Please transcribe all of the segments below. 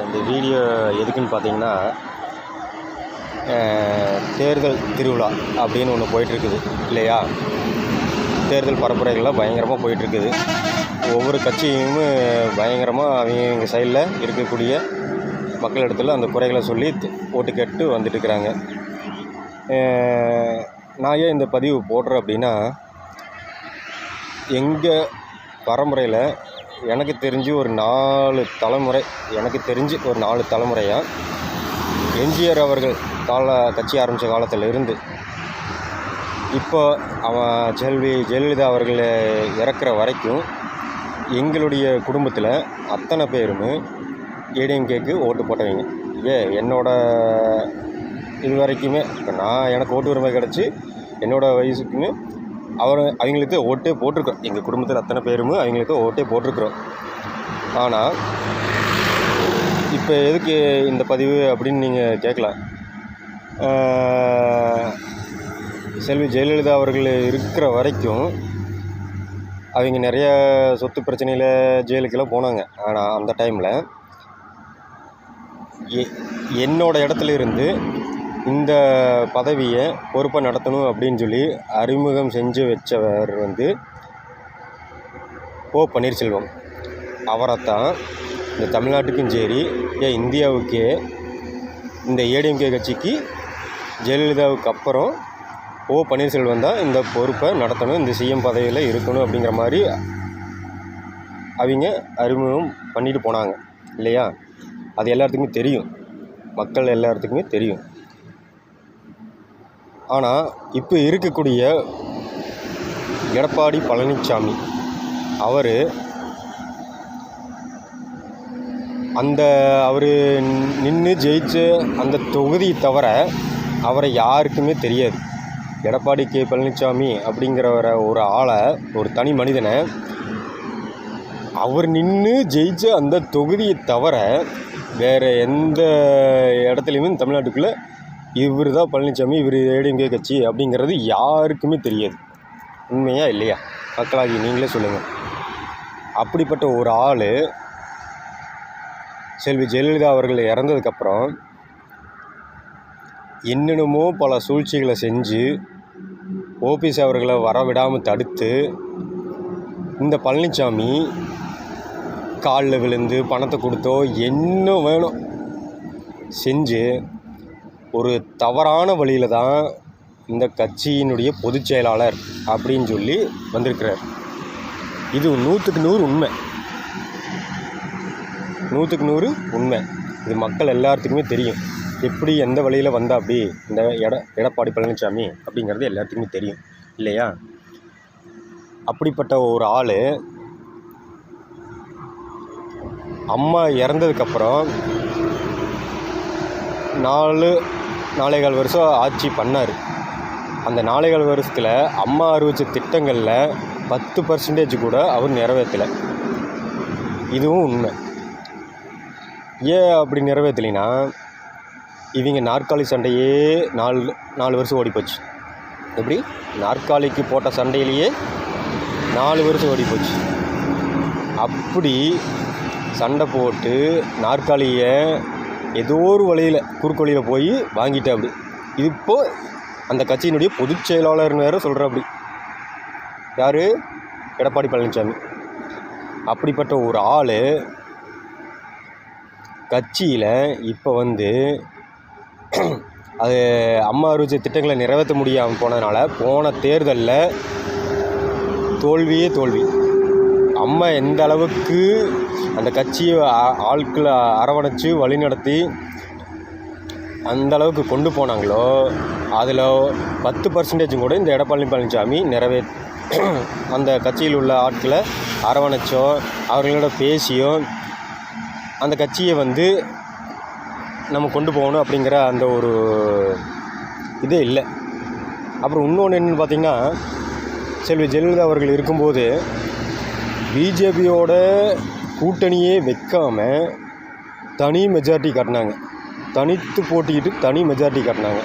இந்த வீடியோ எதுக்குன்னு பார்த்தீங்கன்னா, தேர்தல் திருவிழா அப்படின்னு ஒன்று போயிட்டுருக்குது இல்லையா? தேர்தல் பரப்புரைகள்லாம் பயங்கரமாக போயிட்டுருக்குது. ஒவ்வொரு கட்சியும் பயங்கரமாக அவங்க சைடில் இருக்கக்கூடிய மக்களிடத்தில் அந்த குறைகளை சொல்லி ஓட்டு கேட்டு வந்துட்டுருக்குறாங்க. நான் ஏன் இந்த பதிவு போடுறேன் அப்படின்னா, எங்கள் பரம்பரையில் எனக்கு தெரிஞ்சு ஒரு 4 தலைமுறையாக எம்ஜிஆர் அவர்கள் கட்சி ஆரம்பித்த காலத்தில் இருந்து இப்போ செல்வி ஜெயலலிதா அவர்கள் இறக்குற வரைக்கும் எங்களுடைய குடும்பத்தில் அத்தனை பேரும் ஏடிஎம்கேக்கு ஓட்டு போட்டவங்க. என்னோட இது வரைக்குமே இப்போ எனக்கு ஓட்டு உரிமை கிடச்சி என்னோடய வயசுக்குமே அவங்களுக்கு ஓட்டே போட்டிருக்கோம். எங்கள் குடும்பத்தில் அத்தனை பேரும் அவங்களுக்கு ஓட்டே போட்டிருக்குறோம். ஆனால் இப்போ எதுக்கு இந்த பதிவு அப்படின்னு நீங்கள் கேட்கலாம். செல்வி ஜெயலலிதா அவர்கள் இருக்கிற வரைக்கும் அவங்க நிறைய சொத்து பிரச்சனையில் ஜெயிலுக்கெல்லாம் போனாங்க. ஆனால் அந்த டைமில் என்னோடய இடத்துல இருந்து இந்த பதவியை பொறுப்பாக நடத்தணும் அப்படின்னு சொல்லி அறிமுகம் செஞ்சு வச்சவர் ஓ பன்னீர்செல்வம். அவரைத்தான் இந்த தமிழ்நாட்டுக்கும் சரி இந்தியாவுக்கே இந்த ஏடிஎம்கே கட்சிக்கு ஜெயலலிதாவுக்கு அப்புறம் ஓ பன்னீர்செல்வம் தான் இந்த பொறுப்பை நடத்தணும், இந்த சிஎம் பதவியில் இருக்கணும் அப்படிங்கிற மாதிரி அவங்க அறிமுகம் பண்ணிட்டு போனாங்க இல்லையா? அது எல்லாத்துக்குமே தெரியும், மக்கள் எல்லாத்துக்குமே தெரியும். ஆனால் இப்போ இருக்கக்கூடிய எடப்பாடி பழனிசாமி அவர் நின்று ஜெயிச்ச அந்த தொகுதி தவிர அவரை யாருக்குமே தெரியாது. எடப்பாடி பழனிசாமி அப்படிங்கிற ஒரு ஆளை, ஒரு தனி மனிதனை, அவர் நின்று ஜெயிச்ச அந்த தொகுதியை தவிர வேறு எந்த இடத்துலையுமே தமிழ்நாட்டுக்குள்ளே இவர் தான் பழனிசாமி, இவர் ஏடிஎம்கே கட்சி அப்படிங்கிறது யாருக்குமே தெரியாது. உண்மையா இல்லையா? மக்களாகி நீங்களே சொல்லுங்கள். அப்படிப்பட்ட ஒரு ஆள் செல்வி ஜெயலலிதா அவர்கள் இறந்ததுக்கப்புறம் என்னென்னமோ பல சூழ்ச்சிகளை செஞ்சு ஓபிஎஸ் அவர்களை வரவிடாமல் தடுத்து இந்த பழனிசாமி காலில் விழுந்து பணத்தை கொடுத்தோ என்ன வேணும் செஞ்சு ஒரு தவறான வழியில் தான் இந்த கட்சியினுடைய பொதுச் செயலாளர் அப்படின்னு சொல்லி வந்திருக்கிறார். இது 100க்கு 100 உண்மை, 100க்கு 100 உண்மை. இது மக்கள் எல்லாத்துக்குமே தெரியும். எப்படி எந்த வழியில் வந்தால் அப்படி இந்த எடப்பாடி பழனிசாமி அப்படிங்கிறது எல்லாத்துக்குமே தெரியும் இல்லையா? அப்படிப்பட்ட ஒரு ஆள் அம்மா இறந்ததுக்கப்புறம் 4.25 வருஷம் ஆட்சி பண்ணார். அந்த 4.25 வருஷத்தில் அம்மா அறிவித்த திட்டங்களில் 10% கூட அவர் நிறைவேற்றலை. இதுவும் உண்மை. ஏன் அப்படி நிறைவேற்றலைன்னா, இவங்க நாற்காலி சண்டையே 4 வருஷம் ஓடிப்போச்சு. எப்படி? நாற்காலிக்கு போட்ட சண்டையிலேயே 4 வருஷம் ஓடிப்போச்சு. அப்படி சண்டை போட்டு நாற்காலியை ஏதோ ஒரு வழியில் குறுக்கு வழியில் போய் வாங்கிட்டேன். அப்படி இப்போது அந்த கட்சியினுடைய பொதுச் செயலாளர்னு வேறு சொல்கிற. அப்படி யார்? எடப்பாடி பழனிசாமி. அப்படிப்பட்ட ஒரு ஆள் கட்சியில் இப்போ அது அம்மா அறிவிச்ச திட்டங்களை நிறைவேற்ற முடியாமல் போனதுனால போன தேர்தலில் தோல்வியே தோல்வி. அம்மா எந்த அளவுக்கு அந்த கட்சியை ஆட்களை அரவணைச்சு வழிநடத்தி அந்த அளவுக்கு கொண்டு போனாங்களோ அதில் 10% கூட இந்த எடப்பாடி பழனிசாமி அந்த கட்சியில் உள்ள ஆட்களை அரவணைச்சோ அவர்களோட பேசியோ அந்த கட்சியை நம்ம கொண்டு போகணும் அப்படிங்கிற அந்த ஒரு இதே இல்லை. அப்புறம் இன்னொன்று என்னென்னு பார்த்திங்கன்னா, செல்வி ஜெயலலிதா அவர்கள் இருக்கும்போது பிஜேபியோட கூட்டணியே வைக்காமல் தனி மெஜாரிட்டி காட்டினாங்க, தனித்து போட்டிக்கிட்டு தனி மெஜாரிட்டி காட்டினாங்க.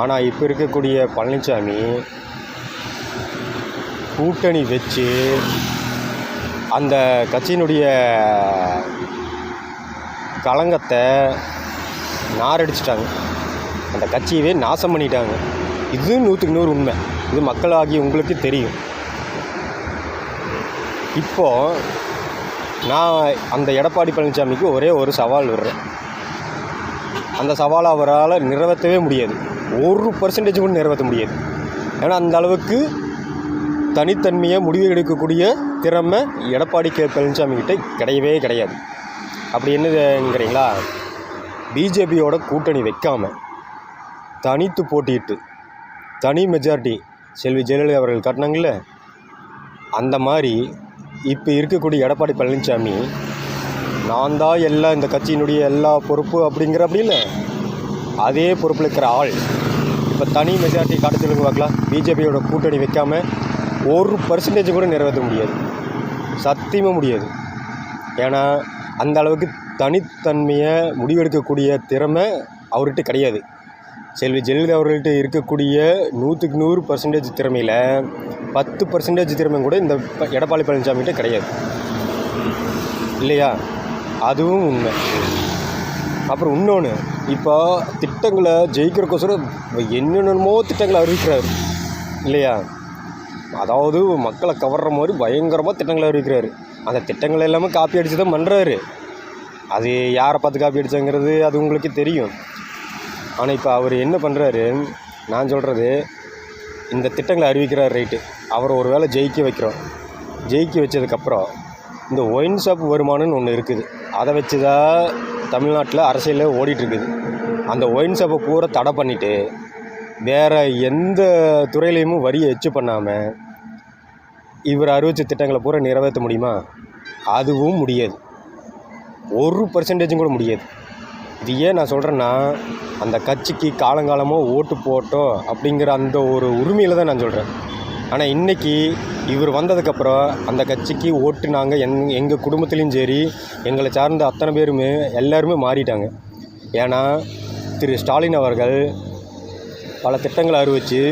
ஆனால் இப்போ இருக்கக்கூடிய பழனிசாமி கூட்டணி வச்சு அந்த கட்சியினுடைய களங்கத்தை நாரடிச்சிட்டாங்க, அந்த கட்சியவே நாசம் பண்ணிட்டாங்க. இது 100க்கு 100 உண்மை. இது மக்களாகிய உங்களுக்கு தெரியும். இப்போது நான் அந்த எடப்பாடி பழனிசாமிக்கு ஒரே ஒரு சவால் விடுறேன். அந்த சவாலை அவரால் நிறைவேற்றவே முடியாது, 1% கூட நிறைவேற்ற முடியாது. ஏன்னா அந்த அளவுக்கு தனித்தன்மையை முடிவு எடுக்கக்கூடிய திறமை எடப்பாடி பழனிசாமி கிட்ட கிடையவே கிடையாது. அப்படி என்னங்கிறீங்களா, பிஜேபியோட கூட்டணி வைக்காமல் தனித்து போட்டிட்டு தனி மெஜாரிட்டி செல்வி ஜெயலலிதா அவர்கள் காட்டினாங்கல்ல, அந்த மாதிரி இப்போ இருக்கக்கூடிய எடப்பாடி பழனிசாமி நான் தான் எல்லாம் இந்த கட்சியினுடைய எல்லா பொறுப்பு அப்படி இல்லை, அதே பொறுப்பில் இருக்கிற ஆள் இப்போ தனி மெஜாரிட்டி காட்ட சொல்லுங்க பார்க்கலாம். பிஜேபியோட கூட்டணி வைக்காமல் 1% கூட நிறைவேற்ற முடியாது, சத்தியமாக முடியாது. ஏன்னா அந்த அளவுக்கு தனித்தன்மையை முடிவெடுக்கக்கூடிய திறமை அவர்கிட்ட கிடையாது. செல்வி ஜெயலலிதா அவர்கள்ட்ட இருக்கக்கூடிய 100க்கு 100% திறமையில் 10% திறமை கூட இந்த எடப்பாடி பழனிசாமிகிட்ட கிடையாது இல்லையா? அதுவும் உண்மை. அப்புறம் இன்னொன்று, இப்போ திட்டங்களை ஜெயிக்கிறக்கோசரம் என்னென்னமோ திட்டங்களை அறிவிக்கிறாரு இல்லையா? அதாவது மக்களை கவர்ற மாதிரி பயங்கரமாக திட்டங்களை அறிவிக்கிறாரு. அந்த திட்டங்கள் எல்லாமே காப்பி அடித்து தான் பண்ணுறாரு. அது யாரை பார்த்து காப்பி அடித்தாங்கிறது அது உங்களுக்கு தெரியும். ஆனால் இப்போ அவர் என்ன பண்ணுறாரு, நான் சொல்கிறது, இந்த திட்டங்களை அறிவிக்கிறார் ரைட்டு, அவரை ஒரு வேளை ஜெயிக்க வைக்கிறோம். ஜெயிக்க வச்சதுக்கப்புறம் இந்த ஒயின் ஷாப் வருமானம்னு ஒன்று இருக்குது, அதை வச்சு தான் தமிழ்நாட்டில் அரசியலில் ஓடிட்டுருக்குது. அந்த ஒயின் ஷாப்பை பூரா தடை பண்ணிவிட்டு வேறு எந்த துறையிலையும் வரியை எச்சு பண்ணாமல் இவர் அறிவித்த திட்டங்களை பூரா நிறைவேற்ற முடியுமா? அதுவும் முடியாது, 1% கூட முடியாது. இது ஏன் நான் சொல்கிறேன்னா, அந்த கட்சிக்கு காலங்காலமாக ஓட்டு போட்டோம் அப்படிங்கிற அந்த ஒரு உரிமையில் தான் நான் சொல்கிறேன். ஆனால் இன்றைக்கி இவர் வந்ததுக்கப்புறம் அந்த கட்சிக்கு ஓட்டு நாங்கள் எங்கள் குடும்பத்துலேயும் சரி, எங்களை சார்ந்த அத்தனை பேருமே எல்லாருமே மாறிட்டாங்க. ஏன்னா திரு ஸ்டாலின் அவர்கள் பல திட்டங்களை அறிவித்து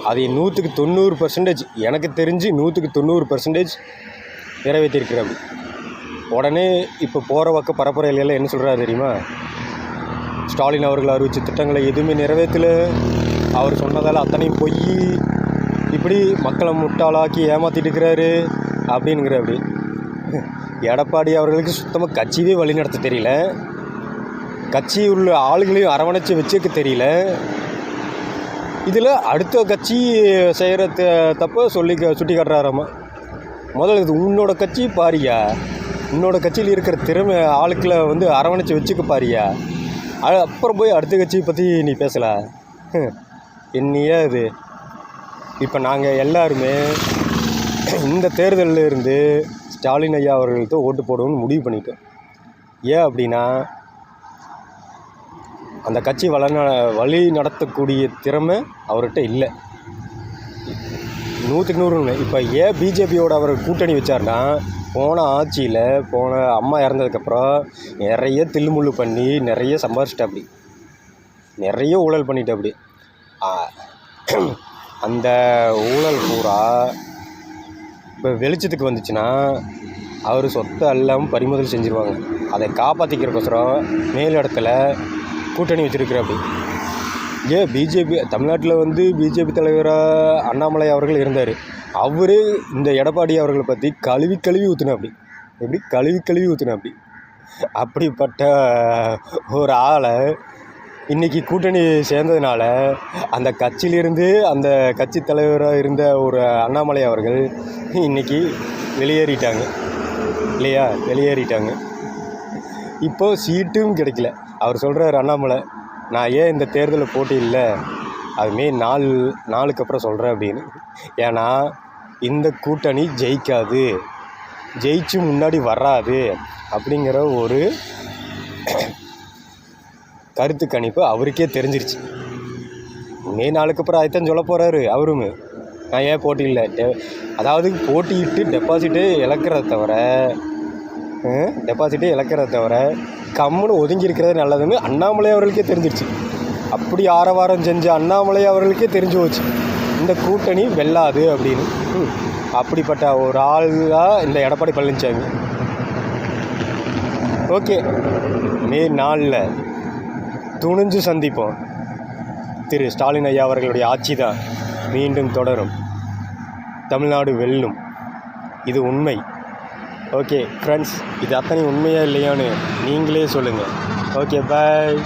அதை 100க்கு 90% எனக்கு தெரிஞ்சு 100க்கு 90% நிறைவேற்றிருக்கிறார். உடனே இப்போ போகிற பக்கம் பரப்புரையில என்ன சொல்கிறாரு தெரியுமா, ஸ்டாலின் அவர்கள் அறிவித்த திட்டங்களை எதுவுமே நிறைவேற்றலை, அவர் சொன்னதால் அத்தனையும் பொய், இப்படி மக்களை முட்டாளாக்கி ஏமாற்றிட்டு இருக்கிறாரு அப்படிங்கிற. அப்படி எடப்பாடி அவர்களுக்கு சுத்தமாக கட்சியே வழி நடத்த தெரியல, கட்சி உள்ள ஆளுகளையும் அரவணைச்சி வச்சுக்க தெரியல. இதில் அடுத்த கட்சி செய்கிற தப்பை சுட்டி காட்டுறாராமா. முதல்ல இது உன்னோட கட்சி பாரியா, உன்னோட கட்சியில் இருக்கிற திறமை ஆளுக்களை அரவணைச்சி வச்சுக்க பாரியா, அப்புறம் போய் அடுத்த கட்சியை பற்றி நீ பேசலாம். என்னையா இது? இப்போ நாங்கள் எல்லாருமே இந்த தேர்தலில் இருந்து ஸ்டாலின் ஐயா அவர்கள்ட்ட ஓட்டு போடணும்னு முடிவு பண்ணிட்டோம். ஏன் அப்படின்னா, அந்த கட்சி வழி நடத்தக்கூடிய திறமை அவர்கிட்ட இல்லை, 100க்கு 100. இப்போ ஏன் பிஜேபியோட அவர் கூட்டணி வச்சார்னா, போன ஆட்சியில் அம்மா இறந்ததுக்கப்புறம் நிறைய தில்லுமுள்ளு பண்ணி நிறைய சம்பாரிச்சிட்டாப்படி, நிறைய ஊழல் பண்ணிட்டாப்படி. அந்த ஊழல் பூரா இப்போ வெளிச்சத்துக்கு வந்துச்சுன்னா அவர் சொத்தை எல்லாம் பறிமுதல் செஞ்சுருவாங்க. அதை காப்பாற்றிக்கிறக்கோசரம் மேலிடத்துல கூட்டணி வச்சுருக்கிறாப்படி. ஏன் பிஜேபி தமிழ்நாட்டில் பிஜேபி தலைவராக அண்ணாமலை அவர்கள் இருந்தார், அவரே இந்த எடப்பாடி அவர்களை பற்றி கழுவி ஊற்றுனாப்படி. எப்படி கழுவி ஊற்றுனாப்படி? அப்படிப்பட்ட ஒரு ஆளை இன்றைக்கி கூட்டணி சேர்ந்ததுனால அந்த கட்சியிலிருந்து அந்த கட்சி தலைவராக இருந்த ஒரு அண்ணாமலை அவர்கள் இன்றைக்கி வெளியேறிட்டாங்க இல்லையா? வெளியேறிட்டாங்க. இப்போது சீட்டும் கிடைக்கல. அவர் சொல்கிறார் அண்ணாமலை, நான் ஏன் இந்த தேர்தலில் போட்டி இல்லை, அதுமாரி நாளுக்கு அப்புறம் சொல்கிறேன் அப்படின்னு. ஏன்னா இந்த கூட்டணி ஜெயிக்காது, ஜெயிச்சு முன்னாடி வராது அப்படிங்கிற ஒரு கருத்து கணிப்பு அவருக்கே தெரிஞ்சிருச்சு. நாளுக்கு அப்புறம் அதைத்தான் சொல்ல போகிறாரு அவரும். நான் ஏன் போட்டி இல்லை, அதாவது போட்டியிட்டு டெபாசிட்டே இழக்கிறத தவிர கம்முன்னு ஒதுங்கி இருக்கிறது நல்லதுன்னு அண்ணாமலை அவர்களுக்கே தெரிஞ்சிருச்சு. அப்படி ஆரவாரம் செஞ்ச அண்ணாமலை அவர்களுக்கே தெரிஞ்சு போச்சு இந்த கூட்டணி வெல்லாது அப்படின்னு. அப்படிப்பட்ட ஒரு ஆள் தான் இந்த எடப்பாடி பழனிசாமி. ஓகே, மே 4 துணிஞ்சு சந்திப்போம். திரு ஸ்டாலின் ஐயா அவர்களுடைய ஆட்சி தான் மீண்டும் தொடரும். தமிழ்நாடு வெல்லும். இது உண்மை. ஓகே ஃப்ரெண்ட்ஸ், இது அத்தனை உண்மையா இல்லையான்னு நீங்களே சொல்லுங்கள். Okay bye.